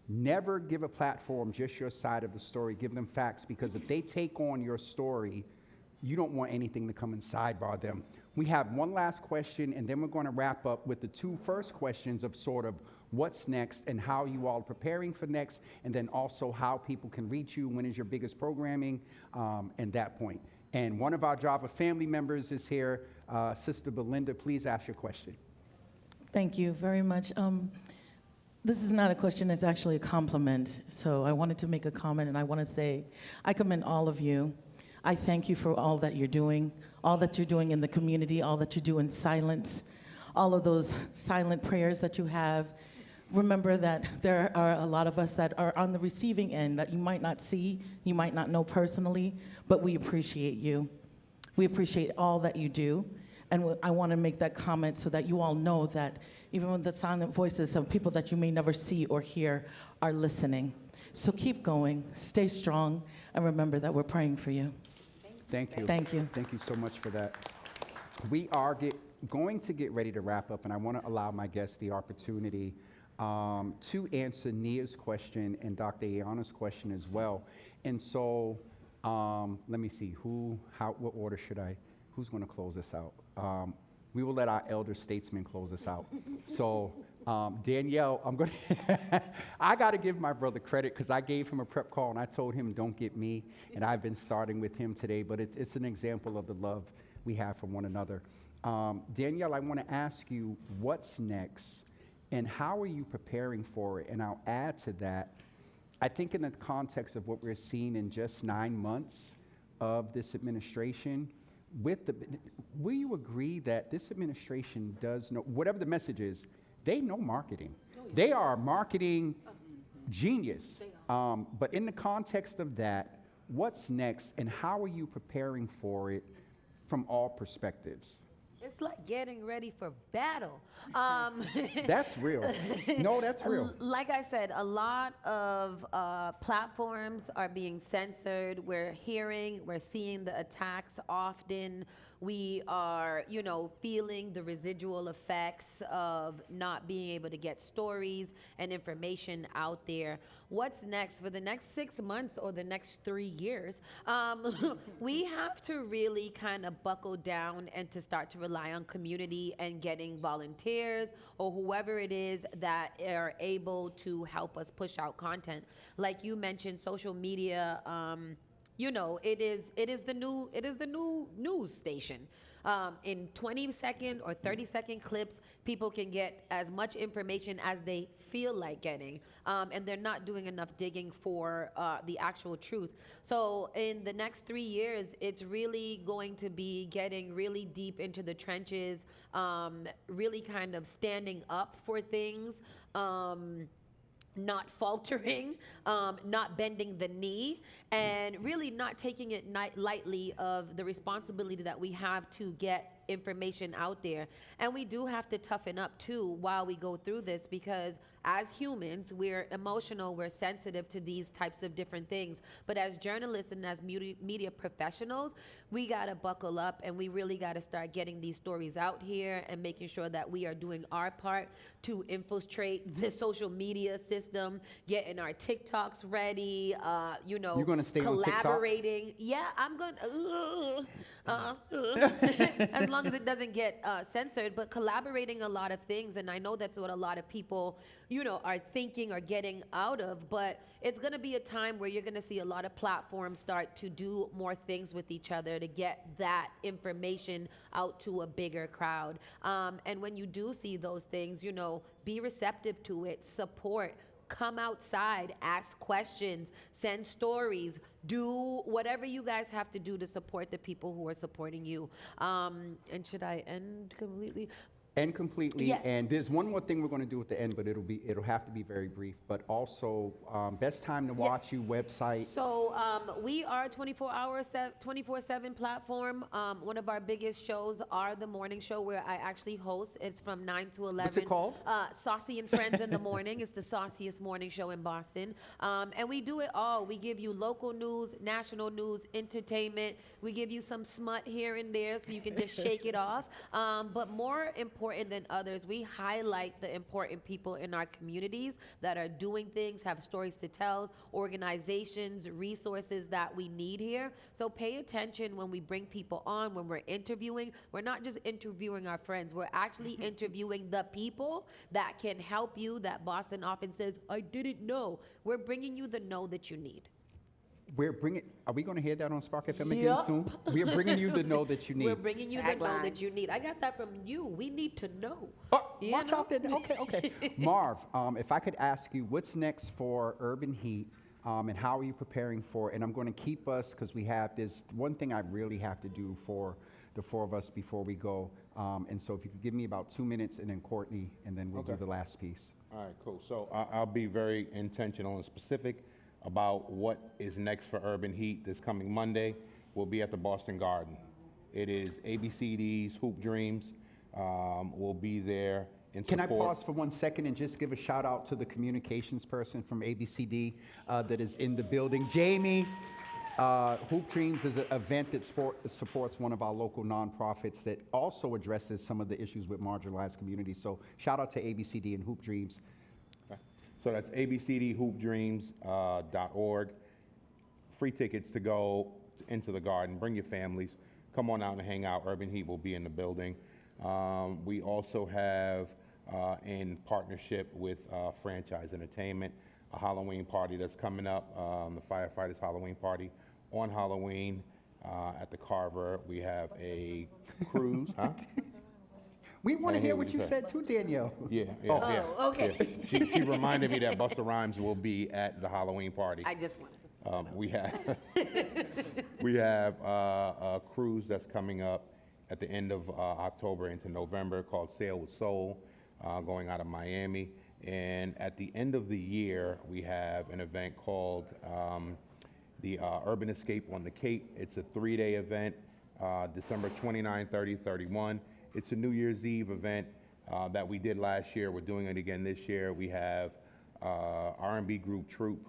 Never give a platform just your side of the story. Give them facts, because if they take on your story, you don't want anything to come and sidebar them. We have one last question, and then we're going to wrap up with the two first questions of sort of what's next and how you all are preparing for next, and then also how people can reach you, when is your biggest programming, and that point. And one of our Java family members is here. Sister Belinda, please ask your question. Thank you very much. This is not a question, it's actually a compliment. So I wanted to make a comment, and I want to say I commend all of you. I thank you for all that you're doing in the community, all that you do in silence, all of those silent prayers that you have. Remember that there are a lot of us that are on the receiving end that you might not see, you might not know personally, but we appreciate you. We appreciate all that you do. And I want to make that comment so that you all know that even with the silent voices of people that you may never see or hear are listening. So keep going, stay strong, and remember that we're praying for you. Thank you. Thank you. Thank you so much for that. We are going to get ready to wrap up, and I want to allow my guests the opportunity to answer Nia's question and Dr. Ayana's question as well. And so let me see, what order who's going to close this out? We will let our elder statesman close us out. So Danielle, I got to give my brother credit because I gave him a prep call and I told him, don't get me. And I've been starting with him today, but it's an example of the love we have for one another. Danielle, I want to ask you what's next and how are you preparing for it? And I'll add to that, I think in the context of what we're seeing in just 9 months of this administration, will you agree that this administration does know, whatever the message is, they know marketing. They are a marketing genius. But in the context of that, what's next and how are you preparing for it from all perspectives? It's like getting ready for battle. That's real. No, that's real. Like I said, a lot of platforms are being censored. We're seeing the attacks often We are, feeling the residual effects of not being able to get stories and information out there. What's next for the next 6 months or the next 3 years? We have to really kind of buckle down and to start to rely on community and getting volunteers or whoever it is that are able to help us push out content. Like you mentioned, social media. It is the new news station. In 20-second or 30-second clips, people can get as much information as they feel like getting, and they're not doing enough digging for the actual truth. So in the next 3 years, it's really going to be getting really deep into the trenches, really kind of standing up for things. Not faltering, not bending the knee, and really not taking it lightly of the responsibility that we have to get information out there. And we do have to toughen up too while we go through this, because as humans, we're emotional, we're sensitive to these types of different things. But as journalists and as media professionals, we gotta buckle up and we really gotta start getting these stories out here and making sure that we are doing our part to infiltrate the social media system, getting our TikToks ready, You're gonna stay on TikTok? collaborating. Yeah, I'm gonna, as long as it doesn't get censored, but collaborating a lot of things. And I know that's what a lot of people, are thinking or getting out of, but it's gonna be a time where you're gonna see a lot of platforms start to do more things with each other to get that information out to a bigger crowd. And when you do see those things, be receptive to it, support, come outside, ask questions, send stories, do whatever you guys have to do to support the people who are supporting you. And should I end completely? End completely. Yes. And there's one more thing we're going to do at the end, but it'll have to be very brief. But also, best time to watch you website. So we are a 24/7 platform. One of our biggest shows are the morning show where I actually host. It's from 9 to 11. What's it called? Saucy and Friends in the Morning. It's the sauciest morning show in Boston. And we do it all. We give you local news, national news, entertainment. We give you some smut here and there so you can just shake it off. But more important than others, we highlight the important people in our communities that are doing things, have stories to tell, organizations, resources that we need here. So pay attention when we bring people on, when we're interviewing. We're not just interviewing our friends, we're actually interviewing the people that can help you, that Boston often says, I didn't know. We're bringing you the know that you need. Are we going to hear that on Spark FM again Yup. soon? We're bringing you the know that you need. We're bringing you the know Tagline. that you need. I got that from you. We need to know. Oh, You watch know? out there. Okay. Marv, if I could ask you, what's next for Urban Heat, and how are you preparing for it? And I'm going to keep us, because we have this one thing I really have to do for the four of us before we go. And so if you could give me about 2 minutes, and then Courtney, and then we'll do Okay. the last piece. All right, cool. So I'll be very intentional and specific about what is next for Urban Heat this coming Monday. We'll be at the Boston Garden. It is ABCD's Hoop Dreams. We'll be there in Can I support. pause for 1 second and just give a shout out to the communications person from ABCD that is in the building? Jamie, Hoop Dreams is an event that supports one of our local nonprofits that also addresses some of the issues with marginalized communities. So shout out to ABCD and Hoop Dreams. So that's abcdhoopdreams.org. Free tickets to go into the garden. Bring your families. Come on out and hang out. Urban Heat will be in the building. We also have, in partnership with Franchise Entertainment, a Halloween party that's coming up, the Firefighters Halloween party. On Halloween at the Carver, we have a cruise. Huh? We want I to hear hear what what you you said. said too, Danielle. Yeah. Oh, okay. Yeah. She reminded me that Busta Rhymes will be at the Halloween party. I just wanted to. We have a cruise that's coming up at the end of October into November called Sail with Soul, going out of Miami. And at the end of the year, we have an event called the Urban Escape on the Cape. It's a 3-day event, December 29, 30, 31. It's a New Year's Eve event that we did last year. We're doing it again this year. We have R&B group Troop,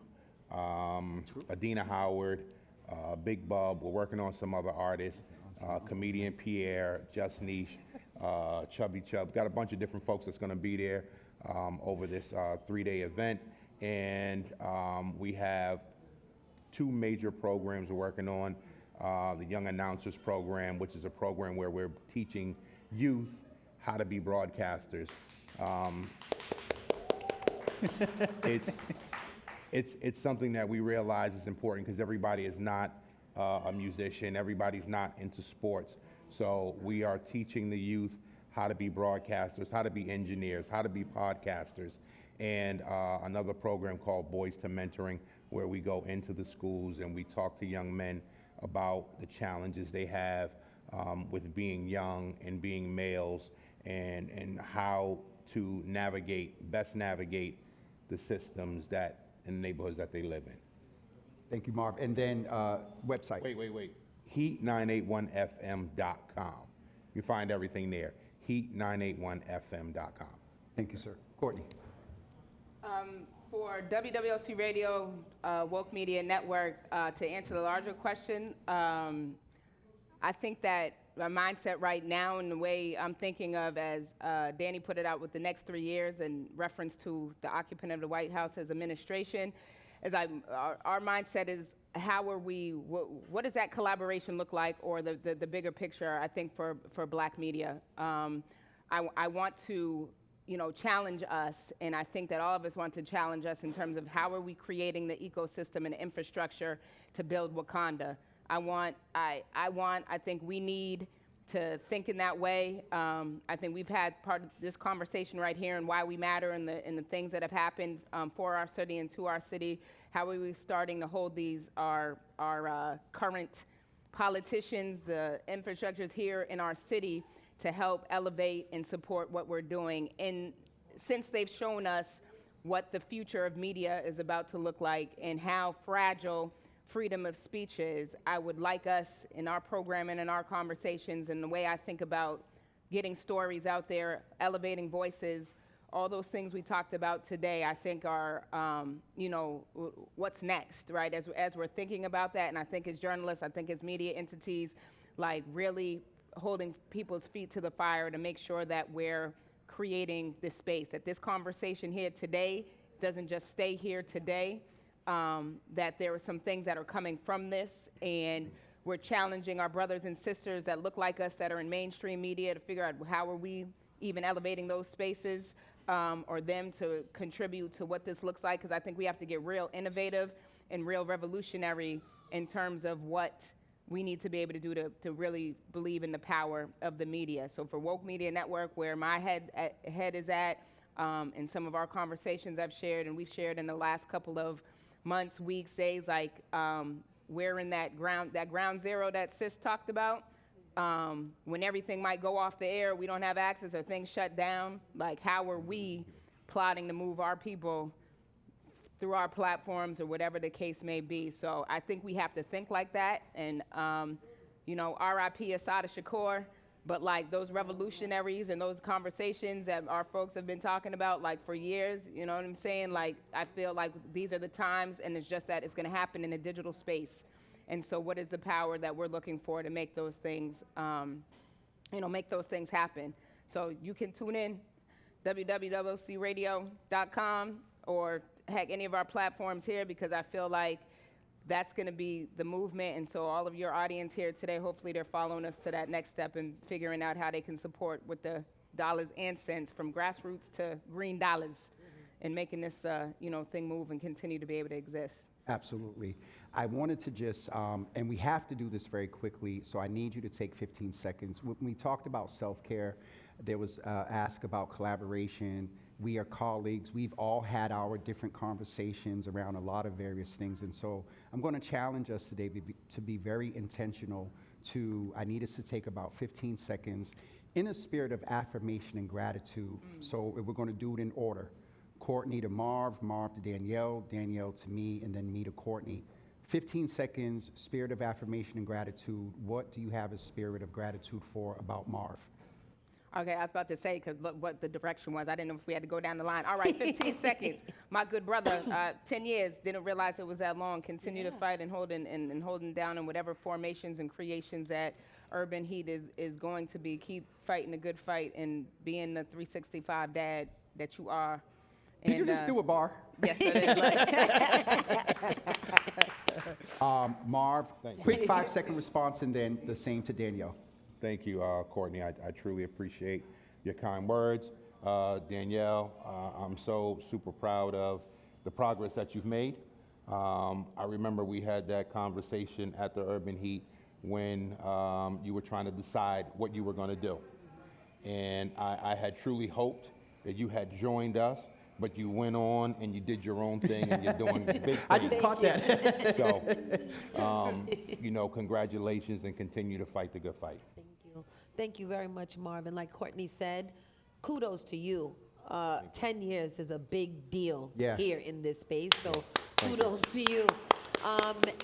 Adina Howard, Big Bub. We're working on some other artists. comedian Pierre, Just Niche, Chubby Chub. Got a bunch of different folks that's going to be there over this 3-day event. And we have 2 major programs we're working on. The Young Announcers Program, which is a program where we're teaching youth how to be broadcasters. It's something that we realize is important because everybody is not a musician, everybody's not into sports. So we are teaching the youth how to be broadcasters, how to be engineers, how to be podcasters, and another program called Boys to Mentoring, where we go into the schools and we talk to young men about the challenges they have with being young and being males, and how to best navigate the systems that in the neighborhoods that they live in. Thank you, Marv. And then website. Wait. Heat981fm.com. You find everything there. Heat981fm.com. Thank you, sir. Courtney. For WWLC Radio, Woke Media Network, to answer the larger question, I think that my mindset right now and the way I'm thinking of, as Danny put it out, with the next 3 years in reference to the occupant of the White House as administration, our mindset is how are we, what does that collaboration look like, or the bigger picture, I think, for Black media. I want to challenge us, and I think that all of us want to challenge us in terms of how are we creating the ecosystem and infrastructure to build Wakanda. I think we need to think in that way. I think we've had part of this conversation right here and why we matter and the things that have happened for our city and to our city. How are we starting to hold our current politicians, the infrastructures here in our city, to help elevate and support what we're doing. And since they've shown us what the future of media is about to look like and how fragile freedom of speech is, I would like us in our programming and our conversations and the way I think about getting stories out there, elevating voices, all those things we talked about today, I think are, what's next, right? As we're thinking about that, and I think as journalists, I think as media entities, like really holding people's feet to the fire to make sure that we're creating this space, that this conversation here today doesn't just stay here today, that there are some things that are coming from this, and we're challenging our brothers and sisters that look like us that are in mainstream media to figure out how are we even elevating those spaces, or them to contribute to what this looks like, because I think we have to get real innovative and real revolutionary in terms of what we need to be able to do to really believe in the power of the media. So for Woke Media Network, where my head is at, and some of our conversations I've shared and we've shared in the last couple of months, weeks, days, like we're in that ground zero that Sis talked about. When everything might go off the air, we don't have access, or things shut down. Like, how are we plotting to move our people through our platforms, or whatever the case may be? So I think we have to think like that. And R.I.P. Assata Shakur, but like those revolutionaries and those conversations that our folks have been talking about like for years, you know what I'm saying? Like, I feel like these are the times, and it's just that it's going to happen in a digital space. And so what is the power that we're looking for to make those things, make those things happen? So you can tune in, www.radio.com, or heck, any of our platforms here, because I feel like that's going to be the movement. And so all of your audience here today, hopefully they're following us to that next step and figuring out how they can support with the dollars and cents, from grassroots to green dollars, and making this thing move and continue to be able to exist. Absolutely. I wanted to just, and we have to do this very quickly, so I need you to take 15 seconds. When we talked about self-care, there was ask about collaboration. We are colleagues. We've all had our different conversations around a lot of various things. And so I'm going to challenge us today to be very intentional. I need us to take about 15 seconds in a spirit of affirmation and gratitude. So we're going to do it in order. Courtney to Marv, Marv to Danielle, Danielle to me, and then me to Courtney. 15 seconds, spirit of affirmation and gratitude. What do you have a spirit of gratitude for about Marv? Okay, I was about to say, because what the direction was. I didn't know if we had to go down the line. All right, 15 seconds. My good brother, 10 years, didn't realize it was that long. Continue to fight and holding down in whatever formations and creations that Urban Heat is going to be. Keep fighting a good fight and being the 365 dad that you are. Did you just do a bar? Yes, I did. Marv, Thank you. quick 5-second response and then the same to Danielle. Thank you, Courtney. I truly appreciate your kind words. Danielle, I'm so super proud of the progress that you've made. I remember we had that conversation at the Urban Heat when you were trying to decide what you were going to do. And I had truly hoped that you had joined us, but you went on and you did your own thing and you're doing big things. I just caught that. So, you know, congratulations and continue to fight the good fight. Thank you. Thank you very much, Marvin. Like Courtney said, kudos to you. 10 years is a big deal here in this space, so kudos to you.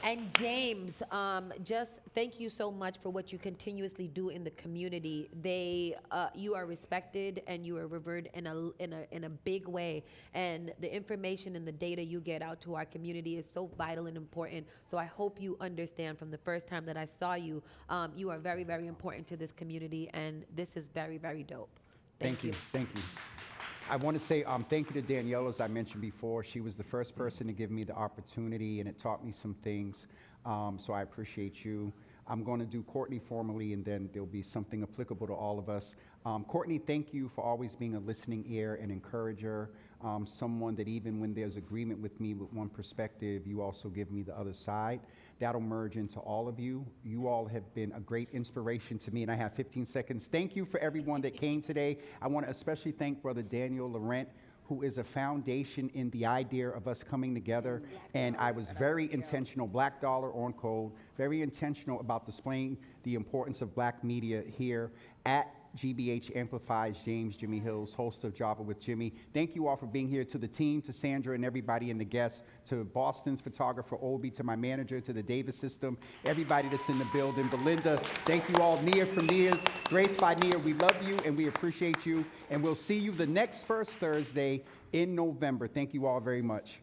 And James, just thank you so much for what you continuously do in the community. You are respected and you are revered in a big way. And the information and the data you get out to our community is so vital and important. So I hope you understand from the first time that I saw you, you are very, very important to this community, and this is very, very dope. Thank you. Thank you. I want to say thank you to Danielle, as I mentioned before. She was the first person to give me the opportunity, and it taught me some things. So I appreciate you. I'm going to do Courtney formally, and then there'll be something applicable to all of us. Courtney, thank you for always being a listening ear and encourager, someone that even when there's agreement with me with one perspective, you also give me the other side. That'll merge into all of you. You all have been a great inspiration to me, and I have 15 seconds. Thank you for everyone that came today. I want to especially thank Brother Daniel Laurent, who is a foundation in the idea of us coming together. And I was very intentional, Black Dollar on Code, very intentional about displaying the importance of black media here at GBH Amplifies. James Jimmy Hills, host of Java with Jimmy. Thank you all for being here. To the team, to Sandra and everybody and the guests, to Boston's photographer Obi, to my manager, to the Davis system, everybody that's in the building. Belinda, thank you all. Nia from Nia's, Grace by Nia, we love you and we appreciate you. And we'll see you the next first Thursday in November. Thank you all very much.